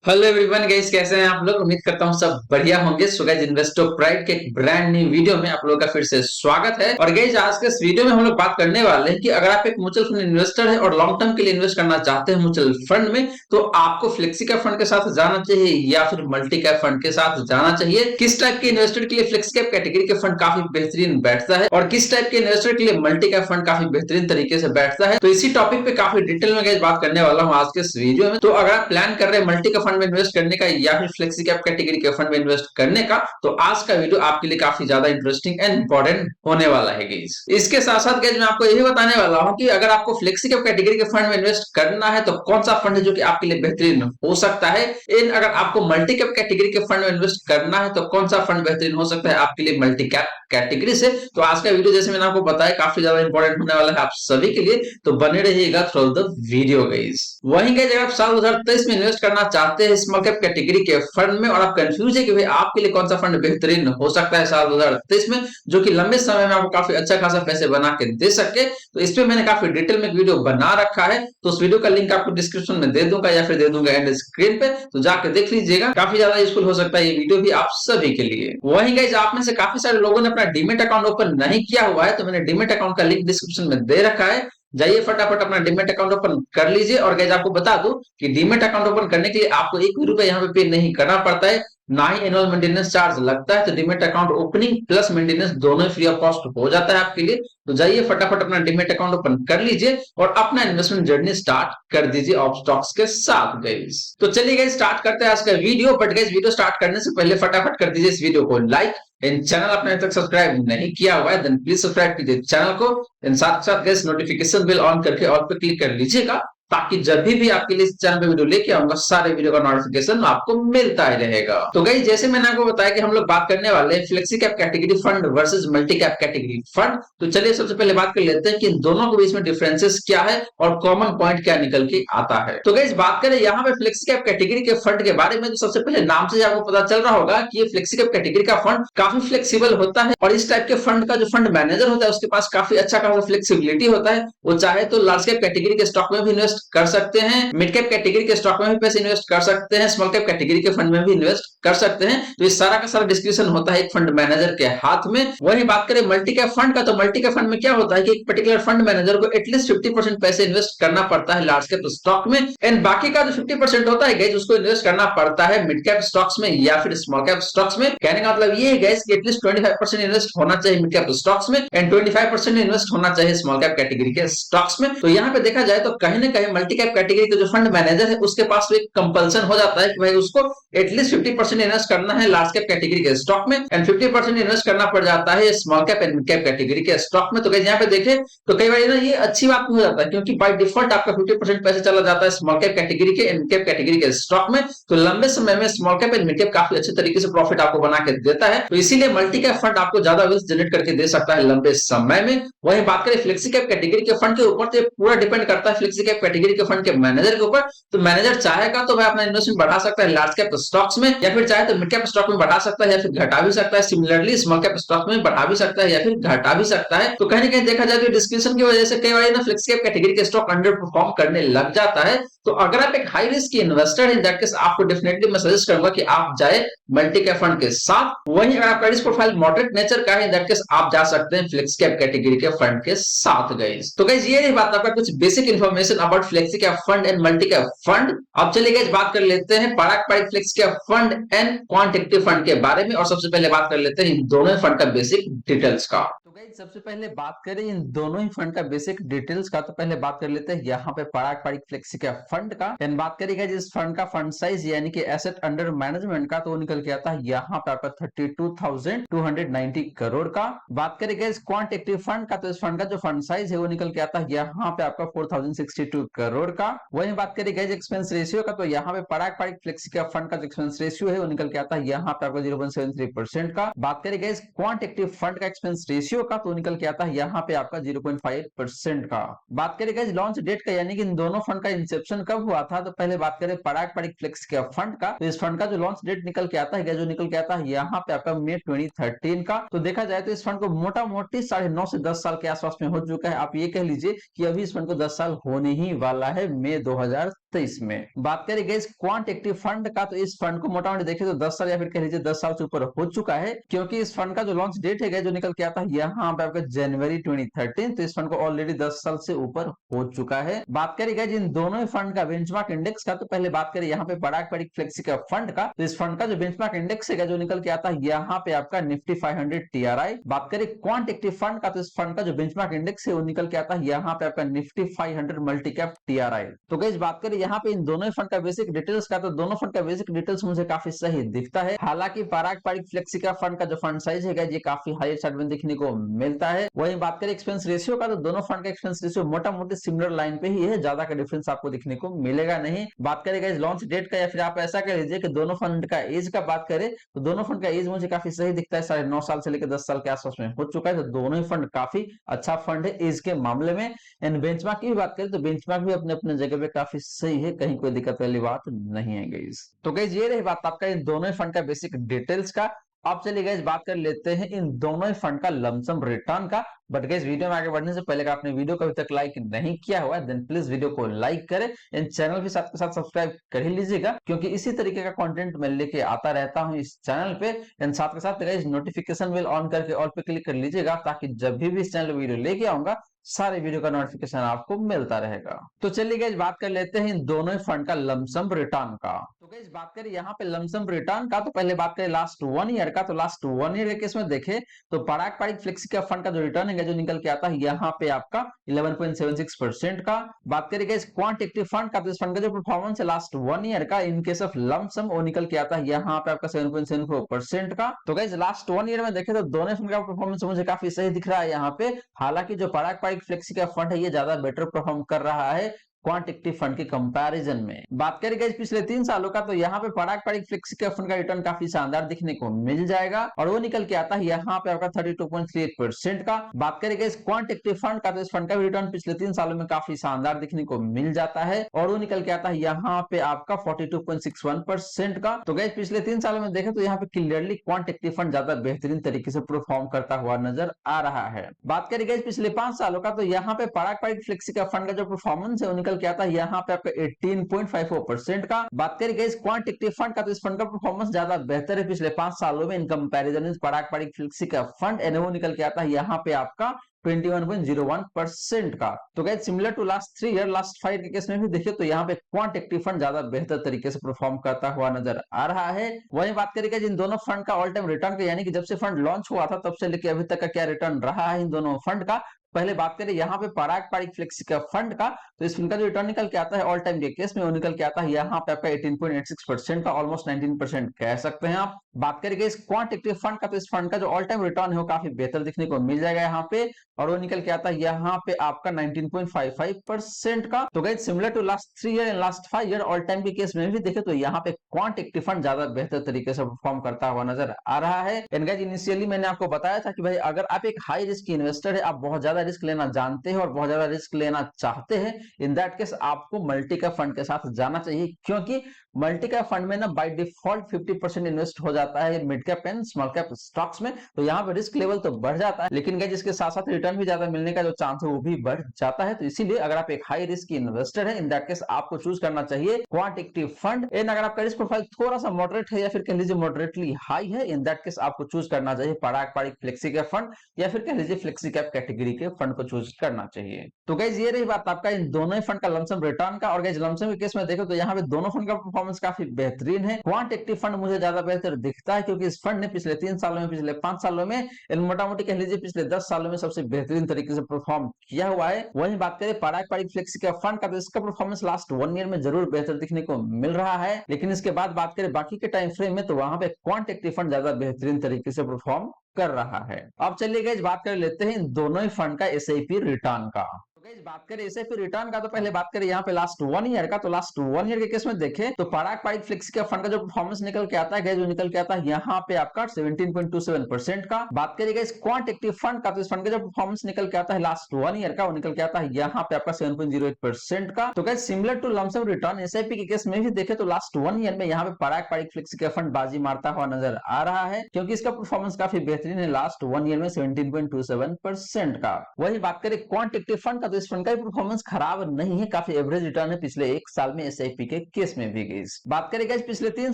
Hello everyone guys, कैसे हैं आप लोग। उम्मीद करता हूँ सब बढ़िया होंगे। सो गाइस, इन्वेस्टर प्राइड के एक ब्रांड न्यू वीडियो में आप लोगों का फिर से स्वागत है। और गाइस, आज के इस वीडियो में हम लोग बात करने वाले हैं कि अगर आप एक म्यूचुअल फंड इन्वेस्टर है और लॉन्ग टर्म के लिए इन्वेस्ट करना चाहते हैं म्यूचुअल फंड में, तो आपको फ्लेक्सी कैप फंड के साथ जाना चाहिए या फिर मल्टी कैप फंड के साथ जाना चाहिए। किस टाइप के इन्वेस्टर के लिए फ्लेक्सी कैप कैटेगरी के फंड काफी बेहतरीन बैठता है और किस टाइप के इन्वेस्टर के लिए मल्टी कैप फंड काफी बेहतरीन तरीके से बैठता है, तो इसी टॉपिक पे काफी डिटेल में गाइस बात करने वाला हूँ आज के इस वीडियो में। तो अगर आप प्लान कर रहे हैं मल्टी कैप फंड में इन्वेस्ट करने का या फिर फ्लेक्सी कैप कैटेगरी के फंड में इन्वेस्ट करने का, तो आज का वीडियो आपके लिए काफी ज्यादा इंटरेस्टिंग एंड इंपॉर्टेंट होने वाला है गाइस। इसके साथ साथ गाइस मैं आपको यही बताने वाला हूं कि अगर आपको फ्लेक्सी कैप कैटेगरी के फंड में इन्वेस्ट करना है तो कौन सा फंड है जो कि आपके लिए बेहतरीन हो सकता है। इन अगर आपको मल्टी कैप कैटेगरी के फंड में इन्वेस्ट करना है तो कौन सा फंड बेहतरीन हो सकता है आपके लिए मल्टी कैप कैटेगरी से। तो आज का वीडियो जैसे मैंने आपको बताया काफी ज्यादा इंपॉर्टेंट होने वाला है आप सभी के लिए, तो बने रहिएगा थ्रू द वीडियो गाइस। वहीं गाइस, अगर आप साल 2023 में इन्वेस्ट करना चाहते हैं स्मॉल कैप कैटेगरी के फंड में और आप कंफ्यूज है कि भाई आपके लिए कौन सा फंड बेहतरीन हो सकता है साल 2023 में, जो कि लंबे समय में आपको काफी अच्छा खासा पैसे बना के दे सके, तो इस पे मैंने काफी डिटेल में एक वीडियो बना रखा है। तो उस वीडियो का लिंक आपको डिस्क्रिप्शन में दे दूंगा या फिर दे दूंगा एंड स्क्रीन पे, तो जाकर देख लीजिएगा। काफी ज्यादा यूजफुल हो सकता है ये वीडियो भी आप सभी के लिए। वहीं गाइस, आप में से काफी सारे लोगों ने अपना डीमेट अकाउंट ओपन नहीं किया हुआ है, तो मैंने डीमेट अकाउंट का लिंक डिस्क्रिप्शन में दे रखा है। जाइए फटाफट अपना डीमेट अकाउंट ओपन कर लीजिए। और गाइस, आपको बता दूं कि डीमेट अकाउंट ओपन करने के लिए आपको 1 भी रुपए यहाँ पे नहीं करना पड़ता है, ना ही एनुअल मेंटेनेंस चार्ज लगता है। तो demat account opening plus maintenance दोनों फ्री ऑफ कॉस्ट हो जाता है आपके लिए। तो जाइए फटाफट अपना डीमेट अकाउंट ओपन कर लीजिए और अपना इन्वेस्टमेंट जर्नी स्टार्ट कर दीजिए ऑफ स्टॉक्स के साथ गाइस। तो चलिए गाइस, स्टार्ट करते हैं आज का video. But guys, video start करने से पहले फटाफट कर दीजिए इस वीडियो को लाइक। इन चैनल आपने अभी तक सब्सक्राइब नहीं किया हुआ है देन प्लीज सब्सक्राइब कीजिए चैनल को। इन साथ साथ गाइस, नोटिफिकेशन बेल ऑन करके ऑल पे क्लिक कर लीजिएगा, ताकि जब भी आपके लिए इस चैनल पे वीडियो लेके आऊंगा सारे वीडियो का नोटिफिकेशन आपको मिलता ही रहेगा। तो गाइस, जैसे मैंने आपको बताया कि हम लोग बात करने वाले हैं flexi cap category fund versus multi cap category fund. तो चलिए सबसे पहले बात कर लेते हैं कि इन दोनों के बीच में डिफरेंसेस क्या है और कॉमन पॉइंट क्या निकल के आता है। तो गाइस, बात करें यहाँ पे फ्लेक्सी कैप कैटेगरी के फंड के बारे में, तो सबसे पहले नाम से आपको पता चल रहा होगा कि ये फ्लेक्सी कैप कैटेगरी का फंड काफी फ्लेक्सिबल होता है। और इस टाइप के फंड का जो फंड मैनेजर होता है उसके पास काफी अच्छा खासा फ्लेक्सिबिलिटी होता है। वो चाहे तो लार्ज कैप कैटेगरी के स्टॉक में भी इन्वेस्ट कर सकते हैं, मिड कैप कैटेगरी के स्टॉक में भी पैसे इन्वेस्ट कर सकते हैं, स्मॉल कैप कैटेगरी के फंड में भी इन्वेस्ट कर सकते हैं। तो इस सारा का सारा डिस्क्रिप्शन होता है एक फंड मैनेजर के हाथ में। वही बात करें मल्टी कैप फंड का, तो मल्टी कैप फंड में क्या होता है कि एक पर्टिकुलर फंड मैनेजर को एटलीस्ट 50% पैसे इन्वेस्ट करना पड़ता है लार्ज कैप स्टॉक में, एंड बाकी का जो 50% होता है गाइस उसको इन्वेस्ट करना पड़ता है मिड कैप स्टॉक्स में या फिर स्मॉल कैप स्टॉक्स में। कहने का मतलब ये है गाइस कि एटलीस्ट 25% इन्वेस्ट होना चाहिए मिड कैप स्टॉक्स में एंड 25% इन्वेस्ट होना चाहिए स्मॉल कैप कैटेगरी के स्टॉक्स में। तो यहाँ पे देखा जाए तो कहीं ना कहीं मल्टी कैप कैटेगरी के जो फंड मैनेजर है उसके पास तो एक कंपल्सन हो जाता है कि भाई उसको एटलीस्ट 50% इन्वेस्ट करना है लार्ज कैप कैटेगरी के स्टॉक में एंड 50% इन्वेस्ट करना पड़ जाता है small cap and mid cap category के स्टॉक में। तो गाइस, यहाँ पे देखें तो कई बार ना ये अच्छी बात हो जाता है, क्योंकि बाय डिफॉल्ट आपका 50% पैसे चला जाता है स्मॉल कैप कैटेगरी के एंड मिड कैप कैटेगरी के स्टॉक में। तो लंबे समय में small cap and mid cap काफी अच्छे तरीके से प्रॉफिट आपको बना के देता है। तो इसीलिए मल्टी कैप फंड आपको ज्यादा वेल्थ जनरेट करके दे सकता है लंबे समय में। वहीं बात करें फ्लेक्सी कैप कैटेगरी के फंड के ऊपर, तो पूरा डिपेंड करता है फ्लेक्सी कैप कैटेगरी के फंड के मैनेजर के ऊपर। तो मैनेजर चाहेगा तो वह अपना इन्वेस्टमेंट बढ़ा सकता है लार्ज कैप स्टॉक्स में, या फिर चाहे तो मिड कैप स्टॉक में बढ़ा सकता है या फिर घटा भी सकता है। सिमिलरली स्मॉल कैप स्टॉक में बढ़ा भी सकता है या फिर घटा भी सकता है। तो कहीं ना कहीं देखा जाए तो डिस्क्रिप्शन की वजह से कई बार ना फ्लेक्सी कैप कैटेगरी के स्टॉक अंडर परफॉर्म करने लग जाता है। तो अगर आप एक हाई रिस्क इन्वेस्टर है, दैट केस आपको डेफिनेटली मैं सजेस्ट करूंगा कि आप जाए मल्टी कैप फंड के साथ। वहीं अगर आपका रिस्क प्रोफाइल मॉडरेट नेचर का है, दैट केस आप जा सकते हैं फ्लेक्सी कैप कैटेगरी के फंड के साथ गाइस। तो गाइस, ये रही बात आपका कुछ basic information about flexi cap fund and multi cap fund. अब चलिए गाइस, बात कर लेते हैं पारंपरिक flexi cap fund and quantitative fund के बारे में, और सबसे पहले बात कर लेते हैं इन दोनों फंड का बेसिक डिटेल्स का। तो गाइस, सबसे पहले बात करें इन दोनों ही फंड का बेसिक डिटेल्स का, तो पहले बात कर लेते हैं यहाँ पे पारंपरिक फ्लेक्सी कैप फंड का। एंड बात करेगा जिस फंड का फंड साइज यानी कि एसेट अंडर मैनेजमेंट का, तो वो निकल के आता है यहाँ पे आपका 32,290 करोड़ का। बात करेगा इस क्वांटिटेटिव फंड का, तो इस फंड का जो फंड साइज है वो निकल के आता है यहाँ पे आपका 4,062 करोड़ का। वहीं बात करेगा एक्सपेंस रेशियो का, तो यहाँ पे पारंपरिक फ्लेक्सी कैप फंड का जो एक्सपेंस रेशियो है वो निकल के आता है यहाँ पे आपका 0.73% का। बात करेगा इस क्वांटिटेटिव फंड का एक्सपेंस रेशियो का तो निकल के आता है यहाँ पे आपका 0.5% का। बात करें गाइस लॉन्च डेट का, यानी कि इन दोनों फंड का इंसेप्शन कब हुआ था, तो पहले बात करें पराग पारिक फ्लेक्स के फंड का, तो इस फंड का जो लॉन्च डेट निकल के आता है, जो निकल के आता है यहाँ पे आपका मई 2013 का। तो देखा जाए तो इस फंड को मोटा मोटी 9.5 से 10 साल के आसपास में हो चुका है। आप ये कह लीजिए कि अभी इस फंड को 10 साल होने ही वाला है मई 2023 में। बात करें गाइस क्वांट एक्टिव फंड का, तो इस फंड को मोटा मोटी देखें तो 10 साल या फिर कह लीजिए 10 साल से ऊपर हो चुका है, क्योंकि इस फंड का जो लॉन्च डेट है जो निकल के आता है यहाँ पे आपका जनवरी 2013। तो इस फंड को ऑलरेडी 10 साल से ऊपर हो चुका है। बात करें गाइस इन दोनों फंड का बेंचमार्क इंडेक्स का, तो पहले बात करें यहाँ पे पराग पारिक फ्लेक्सी का फंड का, तो इस फंड का जो बेंचमार्क इंडेक्स है जो निकल के आता है यहाँ पे आपका निफ्टी 500 टीआरआई। बात करें क्वांट एक्टिव फंड का, तो इस फंड का जो बेंचमार्क इंडेक्स है वो निकल के आता है यहाँ पे आपका निफ्टी 500 मल्टी कैप टीआरआई। तो गाइस बात करें यहाँ पे इन दोनों फंड का बेसिक डिटेल्स का, तो दोनों फंड का बेसिक डिटेल्स मुझे काफी सही दिखता है। हालांकि पराग पारिक फ्लेक्सी का फंड का जो फंड साइज है ये काफी हाई साइड में देखने को मिलता है। वहीं बात करें एक्सपेंस रेशियो का, तो दोनों फंड का एक्सपेंस रेशियो मोटा मोटी सिमिलर लाइन पे ही है, ज्यादा का डिफरेंस आपको देखने को मिलेगा नहीं। बात करें गाइस लॉन्च डेट का, या फिर आप ऐसा कह लीजिए कि दोनों फंड का एज का बात करें, तो दोनों फंड का एज मुझे काफी सही दिखता है, 9.5 साल से लेकर 10 साल के आसपास में हो चुका है। तो दोनों ही फंड काफी अच्छा फंड है एज के मामले में। एंड बेंचमार्क की भी बात करें तो बेंचमार्क भी अपने अपने जगह पे काफी सही है, कहीं कोई दिक्कत वाली बात नहीं है गाइस। तो गाइस ये रही बात आपका इन दोनों फंड का बेसिक डिटेल्स का। अब चलिए गाइस बात कर लेते हैं इन दोनों फंड का लमसम रिटर्न का। बट गाइस वीडियो में आगे बढ़ने से पहले अगर आपने वीडियो को अभी तक लाइक नहीं किया हुआ है देन प्लीज वीडियो को लाइक करें, इन चैनल भी साथ के साथ सब्सक्राइब कर ही लीजिएगा, क्योंकि इसी तरीके का कंटेंट मैं लेके आता रहता हूं इस चैनल पे। एंड साथ के साथ गाइस नोटिफिकेशन बेल ऑन करके ऑल पे क्लिक कर लीजिएगा, ताकि जब भी इस चैनल वीडियो लेके आऊंगा सारे वीडियो का नोटिफिकेशन आपको मिलता रहेगा। तो चलिए गाइस बात कर लेते हैं इन दोनों फंड का लमसम रिटर्न का। तो गाइस बात करें यहाँ पे लमसम रिटर्न का, तो पहले बात करें लास्ट 1 ईयर का। तो लास्ट 1 ईयर के केस में देखें तो पराग पारिक फ्लेक्सी का फंड का जो रिटर्न है जो निकल के आता है यहाँ पे आपका 11.76% का। बात करें गाइस क्वांट एक्टिव फंड का, तो इस फंड का जो परफॉर्मेंस है लास्ट 1 ईयर का इन केस ऑफ लमसम वो निकल के आता है यहाँ पे आपका 7.74% का। तो गाइस लास्ट 1 ईयर में देखें तो दोनों फंड का परफॉर्मेंस मुझे काफी सही दिख रहा है यहाँ पे। हालांकि जो पराग पारिक फ्लेक्सी का फंड है ये ज्यादा बेटर परफॉर्म कर रहा है क्वांट एक्टिव फंड के कंपैरिजन में। बात करें गाइस पिछले 3 सालों का, तो यहाँ पे पराग पारिक फ्लेक्सी का फंड का रिटर्न काफी शानदार दिखने को मिल जाएगा, और वो निकल के आता है यहाँ पे आपका 32.38% का। बात करें गाइस क्वांट एक्टिव फंड का, तो इस फंड का रिटर्न पिछले 3 सालों में काफी शानदार दिखने को मिल जाता है, और वो निकल के आता है यहाँ पे आपका 42.61% का। तो गाइस पिछले 3 सालों में देखें तो यहाँ पे क्लियरली क्वांट एक्टिव फंड ज्यादा बेहतरीन तरीके से परफॉर्म करता हुआ नजर आ रहा है। बात करें गाइस पिछले 5 सालों का, तो यहाँ पे पराग पारिक फ्लेक्सी का फंड का जो परफॉर्मेंस है वो निकल क्या था यहाँ पे आपका 18.54% का। बात करें गाइस क्वांट एक्टिव फंड का, तो इस फंड का परफॉर्मेंस ज्यादा बेहतर है पिछले 5 सालों में in comparison Parag Parikh flexi का फंड, एंड वो निकल के आता है यहाँ पे आपका 21.01% का। तो guys similar to last 3 year, last 5 के केस में भी देखिए तो यहाँ पे क्वांट एक्टिव फंड ज्यादा बेहतर तरीके से परफॉर्म करता हुआ नजर आ रहा है। वहीं बात करेंगे जिन दोनों फंड का ऑल टाइम रिटर्न का, यानी कि जब से फंड लॉन्च हुआ था तब से लेकर अभी तक का क्या रिटर्न रहा है इन दोनों फंड का। पहले बात करें यहाँ पे पराग पारिक फ्लेक्सी का फंड का, तो इस फंड का जो रिटर्न निकल के आता है ऑल टाइम के केस में वो निकल के आता है यहाँ पे आपका 18.86% का, ऑलमोस्ट 19% कह सकते हैं आप। बात करेंगे इस क्वांट एक्टिव फंड का, तो इस फंड का जो ऑल टाइम रिटर्न है वो काफी बेहतर दिखने को मिल जाएगा यहाँ पे, और वो निकल के आता है यहाँ पे आपका 19.55% का। तो guys similar to last 3 year and last 5 year all time के केस में भी देखे तो यहाँ पे क्वांट एक्टिव फंड ज्यादा बेहतर तरीके से परफॉर्म करता हुआ नजर आ रहा है। एंड गाइस इनिशियली मैंने आपको बताया था कि भाई अगर आप एक हाई रिस्क इन्वेस्टर है, आप बहुत ज्यादा रिस्क लेना जानते हैं और बहुत ज्यादा रिस्क लेना चाहते हैं, इन दैट केस आपको मल्टी कैप फंड के साथ जाना चाहिए, क्योंकि मल्टी कैप फंड में ना बाय डिफॉल्ट 50% इन्वेस्ट हो जाता है mid cap and small cap stocks में। तो यहाँ पे रिस्क लेवल तो बढ़ जाता है, लेकिन गाइस इसके साथ साथ रिटर्न भी ज्यादा मिलने का जो चांस है वो भी बढ़ जाता है। तो इसीलिए अगर आप एक हाई रिस्क इन्वेस्टर है इन दैट केस आपको चूज करना चाहिए क्वांट एक्टिव फंड। एंड अगर आपका रिस्क प्रोफाइल थोड़ा सा मॉडरेट है या फिर कह लीजिए मॉडरेटली हाई है, इन दैट केस आपको चूज करना चाहिए पराग पारिक फ्लेक्सी कैप फंड, या फिर कह लीजिए फ्लेक्सी कैप कैटेगरी के फंड को चूज करना चाहिए। तो गाइस ये रही बात आपका इन दोनों ही फंड का लमसम रिटर्न का। और गाइस लमसम के केस में देखो तो यहाँ पे दोनों फंड का परफॉर्मेंस काफी बेहतरीन है। क्वांट एक्टिव फंड मुझे ज्यादा बेहतर दिखता है, क्योंकि इस फंड ने पिछले 3 सालों में, पिछले 5 सालों में, मोटा मोटी कह लीजिए पिछले 10 सालों में सबसे बेहतरीन तरीके से परफॉर्म किया हुआ है। वहीं बात करें पराग पारिक फ्लेक्सी का फंड का, तो इसका परफॉर्मेंस लास्ट 1 ईयर में जरूर बेहतर दिखने को मिल रहा है, लेकिन इसके बाद बात करें बाकी के टाइम फ्रेम में तो वहां पे क्वांट एक्टिव फंड ज्यादा बेहतरीन तरीके से परफॉर्म कर रहा है। अब चलिए गाइस बात कर लेते हैं इन दोनों ही फंड का एसआईपी रिटर्न का। गाइस बात करें इसे फिर रिटर्न का, तो पहले बात करें यहाँ पे लास्ट 1 ईयर का। तो लास्ट 1 ईयर के केस में देखें तो पराग पारिक फ्लेक्सी के फंड का जो परफॉर्मेंस निकल के आता है, जो निकल के आता है यहाँ पे आपका 17.27% का। बात करिएगा इस क्वांट एक्टिव फंड का, तो इस फंड का जो परफॉर्मेंस निकल के आता है लास्ट 1 ईयर का, वो निकल के आता है यहाँ पे आपका 7.08% का। तो guys similar to lump sum return SIP के केस में भी देखें तो लास्ट 1 ईयर में यहाँ पे पराग पारिक फ्लेक्सी का फंड बाजी मारता हुआ नजर आ रहा है, क्योंकि इसका परफॉर्मेंस काफी बेहतरीन है लास्ट 1 ईयर में 17.27% का। वही बात करें क्वांट एक्टिव फंड का, तो इस फंड का परफॉर्मेंस खराब नहीं है, काफी एवरेज रिटर्न है पिछले 1 साल में एसआईपी के केस में भी। गई बात करेगा पिछले 3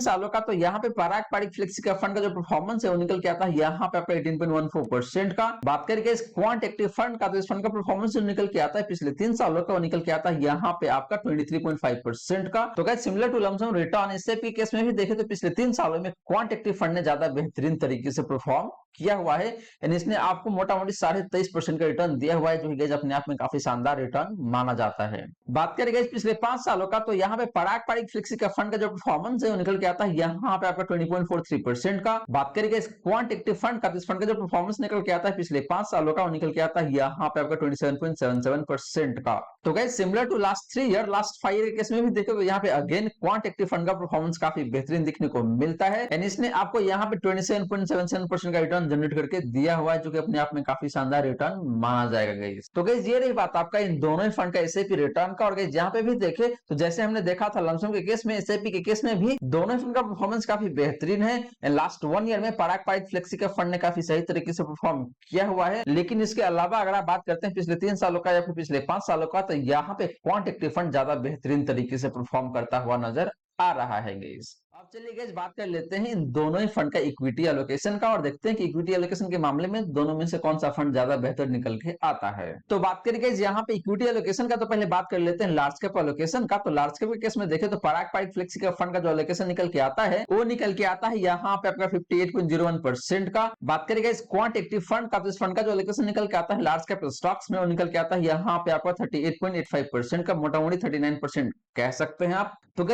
सालों का, तो यहाँ पे पराग पारिक फ्लेक्सी का फंड का जो परफॉर्मेंस है वो निकल के आता है यहाँ पे आपका 18.14% का। बात करेगा इस क्वांट एक्टिव फंड का, तो इस फंड का परफॉर्मेंस जो निकल के आता है पिछले 3 सालों का, वो निकल के आता है यहाँ पे आपका 23.5% का। तो guys similar to lump sum return SIP case में भी देखे तो पिछले 3 सालों में क्वांट एक्टिव फंड ने ज्यादा बेहतरीन तरीके से परफॉर्म किया हुआ है, यानी इसने आपको मोटा मोटी 23.5% का रिटर्न दिया हुआ है, जो कि अपने आप में काफी शानदार रिटर्न माना जाता है। बात करेंगे पिछले 5 सालों का, तो यहाँ पे पराग पारिक फ्लेक्सी का फंड का जो परफॉर्मेंस है वो निकल के आता है यहाँ पे आपका 20.43% का। बात करेंगे इस क्वांट एक्टिव फंड का, तो इस फंड का जो परफॉर्मेंस निकल के आता है पिछले 5 सालों का, वो निकल के आता है यहाँ पे आपका 27.77% का। तो guys similar to last 3 year, last 5 year के केस में भी देखो तो यहाँ पे अगेन क्वांट एक्टिव फंड का परफॉर्मेंस काफी बेहतरीन दिखने को मिलता है, यानी इसने आपको यहाँ पे 27.77% का रिटर्न जनरेट करके दिया हुआ है, जो कि अपने आप में काफी शानदार रिटर्न माना जाएगा। गाइस तो गाइस ये रही बात आपका इन दोनों ही फंड का एसआईपी रिटर्न का। और गाइस यहाँ पे भी देखे तो जैसे हमने देखा था लमसम के केस में, एसआईपी के केस में भी दोनों फंड का परफॉर्मेंस काफी बेहतरीन है। लास्ट 1 ईयर में पराग पारिक फ्लेक्सी का फंड ने काफी सही तरीके से परफॉर्म किया हुआ है, लेकिन इसके अलावा अगर आप बात करते हैं पिछले 3 सालों का या फिर पिछले 5 सालों का, तो यहाँ पे क्वांट एक्टिव फंड ज्यादा बेहतरीन तरीके से परफॉर्म करता हुआ नजर आ रहा है। गाइस अब चलिए गाइस बात कर लेते हैं इन दोनों ही फंड का इक्विटी एलोकेशन का, और देखते हैं कि इक्विटी एलोकेशन के मामले में दोनों में से कौन सा फंड ज्यादा बेहतर निकल के आता है। तो बात करें गाइस यहाँ पे इक्विटी एलोकेशन का, तो पहले बात कर लेते हैं लार्ज कैप एलोकेशन का। तो लार्ज कैप के केस में देखें तो पराग पारिक फ्लेक्सी का फंड का जो एलोकेशन निकल के आता है वो निकल के आता है यहाँ पे आपका 58.01% का। बात करें गाइस क्वांट एक्टिव फंड का, तो इस फंड का जो एलोकेशन निकल के आता है लार्ज कैप स्टॉक्स में, वो निकल के आता है यहाँ पे आपका 38.85% का, मोटा मोटी 39% कह सकते हैं आप। तो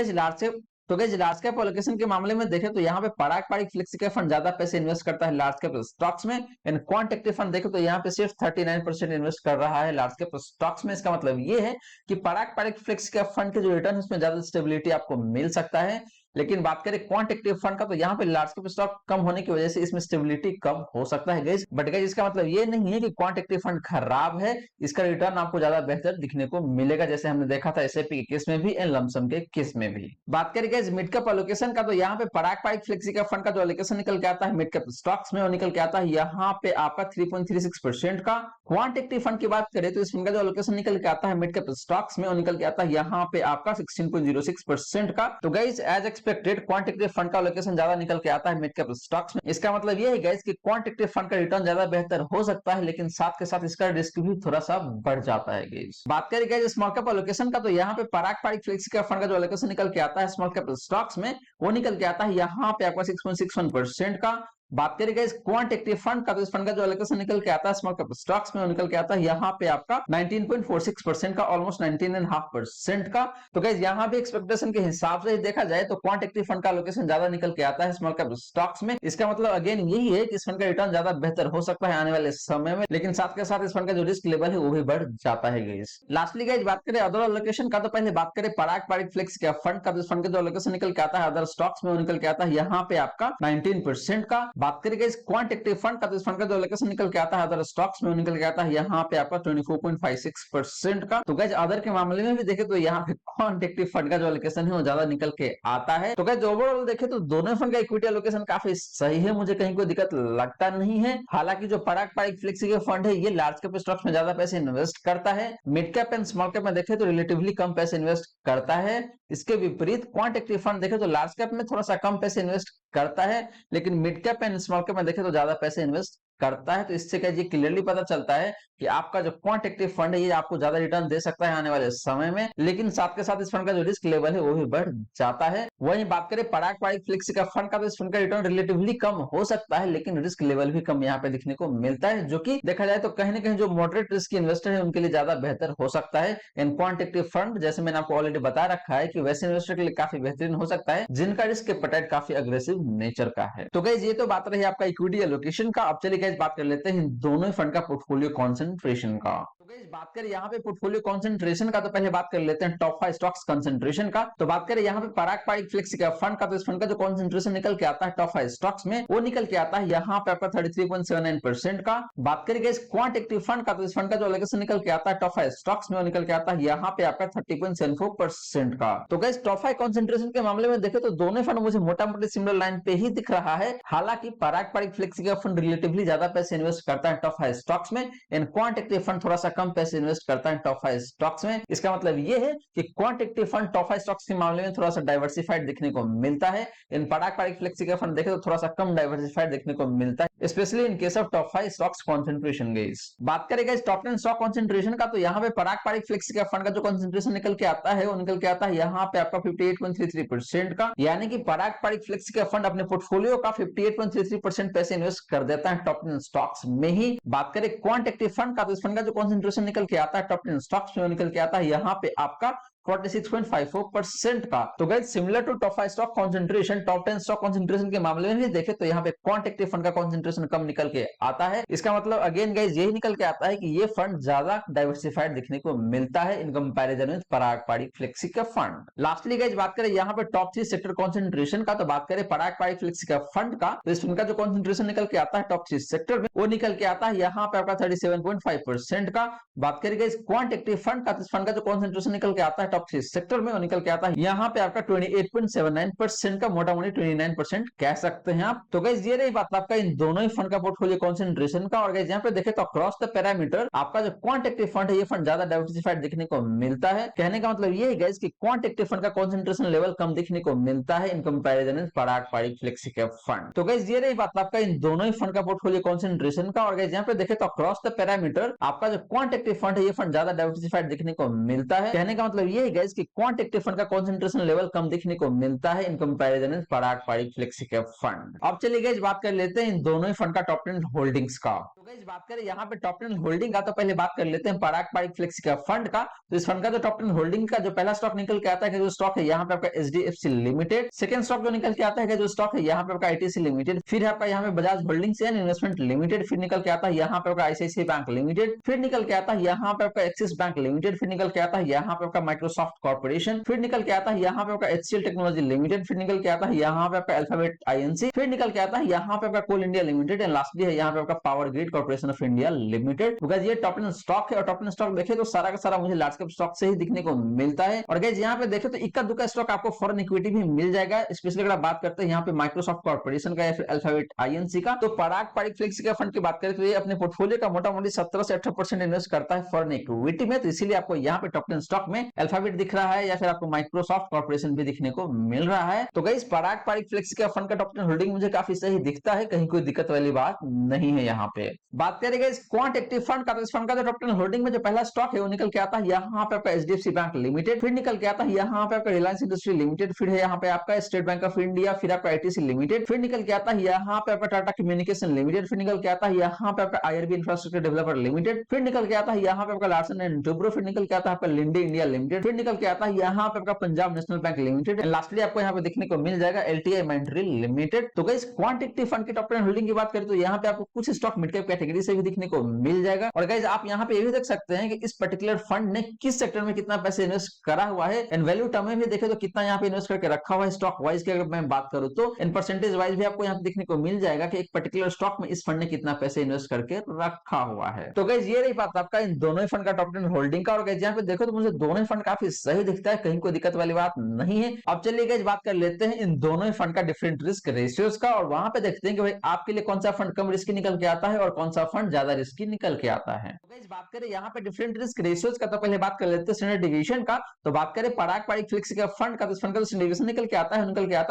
गाइस लार्ज कैप एलोकेशन के मामले में देखें तो यहाँ पे पराग पारिक फ्लेक्सी का फंड ज्यादा पैसे इन्वेस्ट करता है लार्ज कैप स्टॉक्स में, एंड क्वांट एक्टिव फंड देखें तो यहाँ पे सिर्फ 39% इन्वेस्ट कर रहा है लार्ज कैप स्टॉक्स में। इसका मतलब ये है कि पराग पारिक फ्लेक्सी का फंड के जो रिटर्न है उसमें ज्यादा स्टेबिलिटी आपको मिल सकता है। लेकिन बात करें क्वांट एक्टिव फंड का, तो यहाँ पे लार्ज कैप स्टॉक कम होने की वजह से इसमें स्टेबिलिटी कम हो सकता है गाइस, बट गाइस इसका मतलब ये नहीं है कि क्वांट एक्टिव फंड खराब है, इसका रिटर्न आपको ज्यादा बेहतर दिखने को मिलेगा, जैसे हमने देखा था एसआईपी के केस में भी एंड लमसम के केस में भी। बात करें गाइस मिड कैप एलोकेशन का, तो यहाँ पे पराग पारिक फ्लेक्सी का फंड का जो एलोकेशन निकल के आता है मिड कैप स्टॉक्स में, वो निकल के आता है यहाँ पे आपका 3.36% का। क्वांट एक्टिव फंड की बात करें तो इस फंड का जो एलोकेशन निकल के आता है मिड कैप स्टॉक्स में, वो निकल के आता है यहाँ पे आपका 16.06% का। तो guys as expected quant active fund का एलोकेशन ज्यादा निकल के आता है मिड कैप स्टॉक्स में। इसका मतलब ये है गाइस कि क्वांट एक्टिव फंड का रिटर्न ज्यादा बेहतर हो सकता है, लेकिन साथ के साथ इसका रिस्क भी थोड़ा सा बढ़ जाता है गाइस। बात करें गाइस स्मॉल कैप एलोकेशन का, तो यहाँ पे पराग पारिक फ्लेक्सी का फंड का जो एलोकेशन निकल के आता है स्मॉल कैप स्टॉक्स में, वो निकल के आता है यहाँ पे आपका 6.61% का। बात करें गाइस क्वांट एक्टिव फंड का, तो इस फंड का जो एलोकेशन निकल के आता है स्मॉल कैप स्टॉक्स में, वो निकल के आता है यहाँ पे आपका 19.46% का, ऑलमोस्ट 19.5% का। तो गाइस यहाँ भी एक्सपेक्टेशन के हिसाब से देखा जाए तो क्वांट एक्टिव फंड का एलोकेशन ज्यादा निकल के आता है स्मॉल कैप स्टॉक्स में। इसका मतलब अगेन यही है कि इस फंड का रिटर्न ज्यादा बेहतर हो सकता है आने वाले समय में, लेकिन साथ के साथ इस फंड का जो रिस्क लेवल है वो भी बढ़ जाता है गाइस। लास्टली गाइस बात करें अदर एलोकेशन का, तो पहले बात करें पराग पारिक फ्लेक्सी का फंड का, तो इस फंड का जो एलोकेशन निकल के आता है अदर स्टॉक्स में, वो निकल के आता है यहाँ पे आपका 19% का। बात करें गाइस क्वांट एक्टिव फंड का, तो इस फंड का जो एलोकेशन निकल के आता है अदर स्टॉक्स में, वो निकल के आता है यहाँ पे आपका 24.56% का। तो गाइस अदर के मामले में भी देखें तो यहाँ पे क्वांट एक्टिव फंड का जो एलोकेशन है वो ज्यादा निकल के आता है। तो गाइस ओवरऑल देखें तो दोनों फंड का इक्विटी एलोकेशन काफी सही है, मुझे कहीं कोई दिक्कत लगता नहीं है। हालांकि जो पराग पारिक फ्लेक्सी के फंड है ये लार्ज कैप स्टॉक्स में ज्यादा पैसे इन्वेस्ट करता है, mid cap and small cap में देखें तो रिलेटिवली कम पैसे इन्वेस्ट करता है। इसके विपरीत क्वांट एक्टिव फंड देखें तो लार्ज कैप में थोड़ा सा कम पैसे इन्वेस्ट करता है, लेकिन mid cap and small cap में देखें तो ज्यादा पैसे इन्वेस्ट करता है। तो इससे क्या ये क्लियरली पता चलता है कि आपका जो क्वांट एक्टिव फंड है ये आपको ज्यादा रिटर्न दे सकता है आने वाले समय में, लेकिन साथ के साथ इस फंड का जो रिस्क लेवल है वो भी बढ़ जाता है। वहीं बात करें पराग पारिक फ्लेक्सी का फंड का, तो इस फंड का रिटर्न रिलेटिवली कम हो सकता है, लेकिन रिस्क लेवल भी कम यहाँ पे दिखने को मिलता है, जो कि देखा जाए तो कहीं ना कहीं जो मॉडरेट रिस्क इन्वेस्टर है उनके लिए ज्यादा बेहतर हो सकता है। इन क्वांट एक्टिव फंड जैसे मैंने आपको ऑलरेडी बता रखा है कि वैसे इन्वेस्टर के लिए काफी बेहतरीन हो सकता है जिनका रिस्क एपेटाइट काफी अग्रेसिव नेचर का है। तो गाइस ये तो बात रही आपका इक्विटी एलोकेशन का। अब चलिए गाइस बात कर लेते हैं दोनों ही फंड का पोर्टफोलियो कॉन्सेंट्रेशन का। गाइस बात करें यहाँ पे पोर्टफोलियो कंसंट्रेशन का, तो पहले बात कर लेते हैं टॉप 5 स्टॉक्स कंसंट्रेशन का। तो बात करें यहाँ पे पराग पारिक फ्लेक्सी का फंड का, तो इस फंड का जो कंसंट्रेशन निकल के आता है टॉप 5 स्टॉक्स में, वो निकल के आता है यहाँ पे आपका 33.79% का। बात करें गाइस क्वांट एक्टिव फंड का, तो इस फंड का जो एलोकेशन निकल के आता है टॉप 5 स्टॉक्स में, वो निकल के आता है यहाँ पे आपका 30.74% का। तो गाइस टॉप 5 कंसंट्रेशन के मामले में देखें तो दोनों फंड मुझे मोटा मोटी सिमिलर लाइन पे ही दिख रहा है। हालांकि पराग पारिक फ्लेक्सी का फंड रिलेटिवली ज्यादा पैसे इन्वेस्ट करता है टॉप 5 स्टॉक्स में, एंड क्वांट एक्टिव फंड थोड़ा सा कम पैसे इन्वेस्ट करता है टॉप 5 स्टॉक्स में। इसका मतलब ये है कि quant active fund top 5 stocks के मामले में थोड़ा सा डाइवर्सिफाइड देखने को मिलता है। इन पराग पारिक फ्लेक्सी का फंड देखें तो थोड़ा सा कम डाइवर्सिफाइड देखने को मिलता है, specially in case of top 5 stocks concentration. Guys बात करें गाइस टॉप 10 स्टॉक कंसंट्रेशन का, तो यहाँ पे पराग पारिक फ्लेक्सी का फंड का जो कंसंट्रेशन निकल के आता है, वो निकल के आता है यहाँ पे आपका 58.33% का। यानी कि पराग पारिक फ्लेक्सी का फंड अपने पोर्टफोलियो का 58.33% पैसे इन्वेस्ट कर देता है टॉप 10 स्टॉक्स में ही। बात करें क्वांट एक्टिव फंड का, तो इस फंड का जो कंसंट्रेशन निकल के आता है टॉप 10 स्टॉक्स में, निकल के आता है यहाँ पे आपका 46.54% का। तो guys similar to top 5 stock concentration, top 10 stock concentration के मामले में भी देखें तो यहाँ पे क्वांट एक्टिव फंड का कंसंट्रेशन कम निकल के आता है। इसका मतलब अगेन गाइस यही निकल के आता है कि ये फंड ज्यादा डाइवर्सिफाइड देखने को मिलता है इन कंपैरिजन में पराग पारिक फ्लेक्सी का फंड। लास्टली गाइस बात करें यहाँ पे टॉप 3 सेक्टर कंसंट्रेशन का, तो बात करें पराग पारिक फ्लेक्सी का फंड का, तो इस फंड का जो कंसंट्रेशन निकल के आता है टॉप 3 सेक्टर में, वो निकल के आता है यहाँ पे आपका 37.5% का। बात करें गाइस क्वांट एक्टिव फंड का, तो इस फंड का जो कंसंट्रेशन निकल के आता है टॉप 3 सेक्टर में, निकल के आता है यहाँ पे आपका 28.79% का, मोटा मोटी 29% कह सकते हैं आप। तो गाइस ये रही बात आपका इन दोनों ही फंड का पोर्टफोलियो कंसंट्रेशन का। और गाइस यहाँ पे देखें तो अक्रॉस द पैरामीटर आपका जो क्वांट एक्टिव फंड है, ये फंड ज्यादा डाइवर्सिफाइड देखने को मिलता है। कहने का मतलब ये है गाइस कि क्वांट एक्टिव फंड का कंसंट्रेशन लेवल कम देखने को मिलता है इन कंपैरिजन में पराग पारिक फ्लेक्सी का फंड। तो गाइस ये रही बात आपका इन दोनों ही फंड का पोर्टफोलियो कंसंट्रेशन का। और गाइस यहाँ पे देखें तो अक्रॉस द पैरामीटर आपका जो क्वांट एक्टिव फंड है, ये फंड ज्यादा डाइवर्सिफाइड देखने को मिलता है। कहने का मतलब ये है गाइस कि क्वांट एक्टिव फंड का कंसंट्रेशन लेवल कम देखने को मिलता है इन कंपैरिजन में पराग पारिक फ्लेक्सी का फंड। अब चलिए गाइस बात कर लेते हैं इन दोनों ही फंड का टॉप 10 होल्डिंग्स का। तो गाइस बात करें यहाँ पे टॉप 10 होल्डिंग का, तो पहले बात कर लेते हैं पराग पारिक फ्लेक्सी का फंड का। तो इस फंड का जो टॉप 10 होल्डिंग का जो पहला स्टॉक निकल के आता है, जो स्टॉक है यहाँ पे आपका एचडीएफसी लिमिटेड। सेकंड स्टॉक जो निकल के आता है, जो स्टॉक है यहाँ पे आपका आईटीसी लिमिटेड। फिर आपका यहाँ पे Bajaj holdings and investment limited. फिर निकल के आता है यहाँ पे आपका आईसीआईसीआई बैंक लिमिटेड। फिर निकल के आता है यहाँ पे आपका एक्सिस बैंक लिमिटेड। फिर निकल के आता है यहाँ पे आपका माइक्रोसॉफ्ट कॉर्पोरेशन। फिर निकल के आता है यहाँ पे आपका एचसीएल टेक्नोलॉजी लिमिटेड। फिर निकल के आता है यहाँ पे आपका अल्फाबेट आईएनसी। फिर निकल के आता है यहाँ पे आपका कोल इंडिया लिमिटेड। एंड लास्टली है यहाँ पे आपका power grid corporation of India limited. Because ये टॉप 10 स्टॉक है, और टॉप 10 स्टॉक देखे तो सारा का सारा मुझे लार्ज कैप स्टॉक से ही दिखने को मिलता है। और गाइस यहाँ पे देखे तो इक्का दुक्का स्टॉक आपको फॉरेन इक्विटी भी मिल जाएगा, स्पेशली अगर आप बात करते हैं यहाँ पे माइक्रोसॉफ्ट कॉर्पोरेशन का या फिर अल्फाबेट आईएनसी का। तो पराग पारिक फ्लेक्सी का फंड की बात करें तो ये अपने पोर्टफोलियो का मोटा मोटी 17 से 18% इन्वेस्ट करता है फॉरेन इक्विटी में। तो इसीलिए आपको यहाँ पे टॉप 10 स्टॉक में अल्फाबेट दिख रहा है, या फिर आपको माइक्रोसॉफ्ट कॉर्पोरेशन भी दिखने को मिल रहा है। तो गाइस पराग पारिक फ्लेक्सी का फंड का टॉप 10 होल्डिंग मुझे काफी सही दिखता है, कहीं कोई दिक्कत वाली बात नहीं है यहाँ पे। बात करेंगे इस क्वांट एक्टिव फंड का, तो इस फंड का जो टॉप 10 होल्डिंग में जो पहला स्टॉक है, वो निकल के आता है यहाँ पे आपका एचडीएफसी बैंक लिमिटेड। फिर निकल के आता है यहाँ पे आपका रिलायंस इंडस्ट्री लिमिटेड। फिर है यहाँ पे आपका स्टेट बैंक ऑफ इंडिया। फिर आपका आईटीसी लिमिटेड। फिर निकल के आता है यहाँ पे आपका टाटा कम्युनिकेशन लिमिटेड। फिर निकल के आता है यहाँ पे आपका आईआरबी इंफ्रास्ट्रक्चर डेवलपर लिमिटेड। फिर निकल के आता है यहाँ पे आपका लार्सन एंड टुब्रो। फिर निकल के आता है आपका लिंडे इंडिया लिमिटेड। फिर निकल के आता है यहाँ पे आपका Punjab national bank limited. And lastly आपको यहाँ पे देखने को मिल जाएगा एलटीआई माइंट्री लिमिटेड। तो गाइस क्वांट एक्टिव फंड के टॉप 10 होल्डिंग की बात करें तो यहाँ पे आपको कुछ स्टॉक मिड कैप कैटेगरी से भी दिखने को मिल जाएगा। और गाइस आप यहाँ पे ये भी देख सकते हैं कि इस पर्टिकुलर फंड ने किस सेक्टर में कितना पैसे इन्वेस्ट करा हुआ है। एंड वैल्यू टर्म में भी देखे तो कितना यहाँ पे इन्वेस्ट करके रखा हुआ है स्टॉक वाइज की अगर मैं बात करूं तो, इन परसेंटेज वाइज भी आपको यहाँ पे देखने को मिल जाएगा कि एक पर्टिकुलर स्टॉक में इस फंड ने कितना पैसे इन्वेस्ट करके रखा हुआ है। तो गाइस ये रही बात आपका इन दोनों ही फंड का टॉप 10 होल्डिंग का। और गाइस यहाँ पे देखो तो मुझे दोनों ही फंड काफी सही दिखता है, कहीं कोई दिक्कत वाली बात नहीं है। अब चलिए गाइस बात कर लेते हैं इन दोनों ही फंड का डिफरेंट रिस्क रेशियोज का, और वहां पे देखते हैं कि भाई आपके लिए कौन सा फंड कम रिस्की निकल के आता है और कौन सा फंड ज्यादा रिस्की निकल के आता है। तो गाइस बात करें यहाँ पे डिफरेंट रिस्क रेशियोज का, तो पहले बात कर लेते हैं स्टैंडर्ड डिवीजन का। तो बात करें पराग पारिक फ्लेक्सी का फंड का, तो इस फंड का स्टैंडर्ड डिवीजन निकल के आता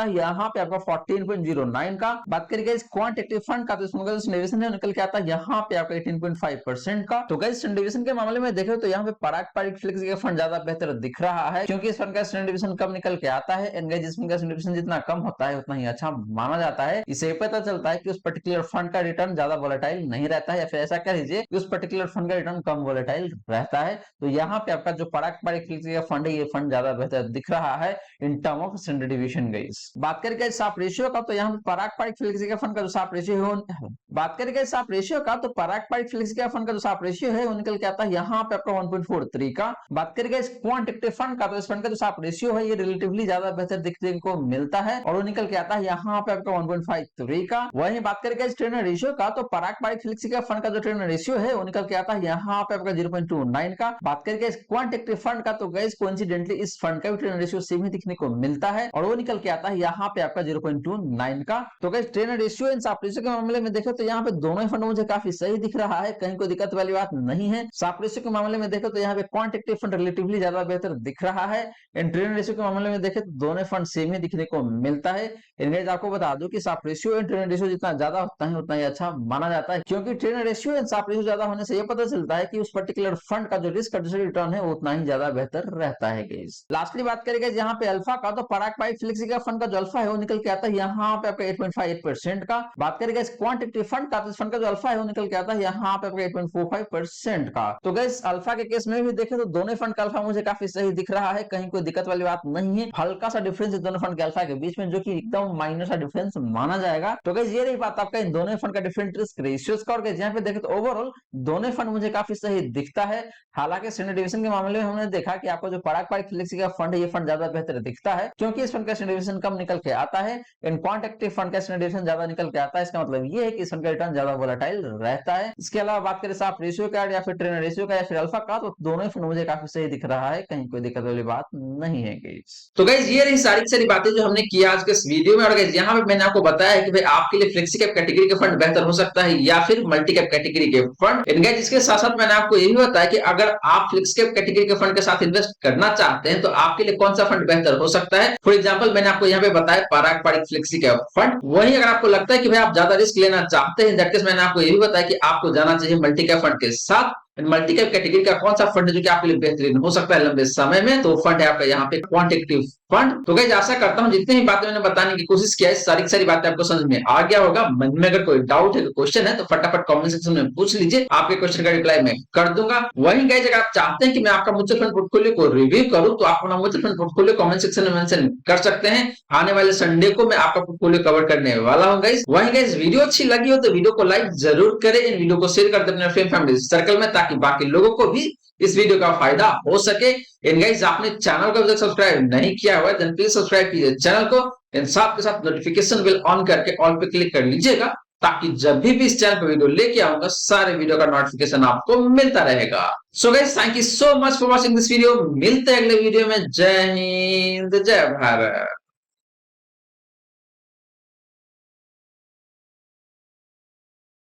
है यहाँ पे आपका 14.09 का। बात करें गाइस क्वांट एक्टिव फंड का, तो इस फंड का स्टैंडर्ड डिवीजन निकल के आता है यहाँ पे आपका 18.5% का। तो गाइस स्टैंडर्ड डिवीजन के मामले में देखें तो यहाँ पे पराग पारिक फ्लेक्सी का फंड ज्यादा बेहतर दिख रहा है, क्योंकि इस फंड का स्टैंडर्ड डिविएशन कम निकल के आता है। एंड गाइस जिस फंड का स्टैंडर्ड डिविएशन जितना कम होता है उतना ही अच्छा माना जाता है। इससे पता चलता है कि उस पर्टिकुलर फंड का रिटर्न ज्यादा वोलेटाइल नहीं रहता है, या फिर ऐसा कह लीजिए कि उस पर्टिकुलर फंड का रिटर्न कम वोलेटाइल रहता है। तो यहाँ पे आपका जो पारंपरिक फंड है ये फंड ज्यादा बेहतर दिख रहा है in term of standard deviation guys. बात करें साफ रेशियो का, तो यहाँ पे पारंपरिक फ्लेक्सी फंड का जो साफ रेशियो है, बात करें साफ रेशियो का, तो पारंपरिक फ्लेक्सी फंड का जो साफ रेशियो है वो निकल के आता है यहाँ पे आपका 1.43 का। बात करें इस क्वांटिटेटिव फंड का, तो इस फंड का जो साफ रेशियो है ये रिलेटिवली ज्यादा बेहतर दिखने को मिलता है और वो निकल के आता है यहाँ पे आपका 1.53 का। वहीं बात करें इस ट्रेनर रेशियो का, तो पारंपरिक फ्लेक्सी फंड का जो ट्रेनर रेशियो है वो निकल के आता है यहाँ पे आपका 0.29 का। बात करें इस क्वांटिटेटिव फंड का, तो गाइस कोइंसिडेंटली इस फंड का भी ट्रेनर रेशियो सेम ही दिखने को मिलता है और वो निकल के आता है यहाँ पे आपका 0.29 का। तो गाइस ट्रेनर रेशियो इन साफ रेशियो के मामले में देखें तो यहाँ पे दोनों ही फंड मुझे काफी सही दिख रहा है, कहीं कोई दिक्कत वाली बात नहीं है। साफ रेशियो के मामले में देखें तो यहाँ पे क्वांटिटेटिव फंड रिलेटिवली ज्यादा बेहतर दिख रहा है। इन ट्रेनर रेशियो के मामले में देखें तो दोनों फंड सेम ही दिखने को मिलता है। इनगाइस आपको बता दूं कि साफ रेशियो एंड ट्रेनर रेशियो जितना ज्यादा होता है उतना ही अच्छा माना जाता है, क्योंकि ट्रेनर रेशियो एंड साफ रेशियो ज्यादा होने से ये पता चलता है कि उस पर्टिकुलर फंड का जो रिस्क एडजस्टेड रिटर्न है वो उतना ही ज्यादा बेहतर रहता है गाइस। लास्टली बात करेंगे यहाँ पे अल्फा का, तो पारंपरिक फ्लेक्सी का फंड का जो अल्फा है वो निकल के आता है यहाँ पे आपका 8.58% का। बात करेंगे इस क्वांटिटेटिव फंड का, तो इस फंड का जो अल्फा है वो निकल के आता है यहाँ पे आपका 8.45% का। तो गाइस अल्फा के केस में भी देखें तो दोनों फंड का अल्फा मुझे काफी सही दिख रहा है, कहीं कोई दिक्कत वाली बात नहीं है। हल्का सा डिफरेंस है दोनों फंड के अल्फा के बीच में, जो कि एकदम माइनर सा डिफरेंस माना जाएगा। तो गाइस ये रही बात आपका इन दोनों फंड का डिफरेंट रिस्क रेशियोज का। और गाइस यहाँ पे देखें तो ओवरऑल दोनों फंड मुझे काफी सही दिखता है। हालांकि स्टैंडर्ड डिविएशन के मामले में हमने देखा कि आपको जो पारंपरिक फ्लेक्सी का फंड है ये फंड ज्यादा बेहतर दिखता है, क्योंकि इस फंड का स्टैंडर्ड डिविएशन कम निकल के आता है। इन क्वांटिटेटिव फंड का स्टैंडर्ड डिविएशन ज्यादा निकल के आता है। इसका मतलब ये है कि इस फंड का रिटर्न ज्यादा वोलेटाइल रहता है। इसके अलावा बात करें साफ रेशियो का या फिर ट्रेनर रेशियो का या फिर अल्फा का, तो दोनों ही फंड मुझे काफी सही दिख रहा है, कहीं कोई दिक्कत वाली बात नहीं है गाइस। तो गाइस ये रही सारी बातें जो हमने किया आज के इस वीडियो में। और गाइस यहाँ पे मैंने आपको बताया कि भाई आपके लिए फ्लेक्सी कैप कैटेगरी के फंड बेहतर हो सकता है या फिर मल्टी कैप कैटेगरी के फंड। इन गाइस इसके साथ साथ मैंने आपको ये भी बताया कि अगर आप फ्लेक्सी कैप कैटेगरी के फंड के साथ इन्वेस्ट करना चाहते हैं तो आपके लिए कौन सा फंड बेहतर हो सकता है। फॉर एग्जांपल मैंने आपको यहाँ पे बताया पारंपरिक फ्लेक्सी कैप फंड। वहीं अगर आपको लगता है कि भाई आप ज्यादा रिस्क लेना चाहते हैं, दैट केस मैंने आपको ये भी बताया कि आपको जाना चाहिए मल्टी कैप फंड के साथ। मल्टी कैप कैटेगरी का कौन सा फंड है जो कि आपके लिए बेहतरीन हो सकता है लंबे समय में, तो फंड है आपका यहाँ पे क्वांटिटेटिव फंड। तो गाइस आशा करता हूं जितनी भी बातें मैंने बताने की कोशिश किया है सारी बातें आपको समझ में आ गया होगा। मन में अगर कोई डाउट है, क्वेश्चन है, तो फटाफट कमेंट सेक्शन में पूछ लीजिए, आपके क्वेश्चन का रिप्लाई मैं कर दूंगा। वहीं गाइस अगर आप चाहते हैं कि मैं आपका म्यूचुअल फंड पोर्टफोलियो को रिव्यू करूं तो आप अपना mutual fund portfolio comment section में मेंशन कर सकते हैं। आने वाले संडे को मैं आपका पोर्टफोलियो कवर करने वाला हूं गाइस। वहीं गाइस वीडियो अच्छी लगी हो तो वीडियो को लाइक जरूर करें, इन वीडियो को शेयर कर दें अपने फ्रेंड फैमिली सर्कल में, ताकि बाकी लोगों को भी इस वीडियो का फायदा हो सके। इन गाइस आपने चैनल को अभी तक सब्सक्राइब नहीं किया हुआ है देन प्लीज सब्सक्राइब कीजिए चैनल को। इन साथ के साथ नोटिफिकेशन बेल ऑन करके ऑल पे क्लिक कर लीजिएगा, ताकि जब भी इस चैनल पर वीडियो लेके आऊंगा सारे वीडियो का नोटिफिकेशन आपको मिलता रहेगा। So guys thank you so much for watching this video. मिलते हैं अगले वीडियो में। जय हिंद, जय भारत।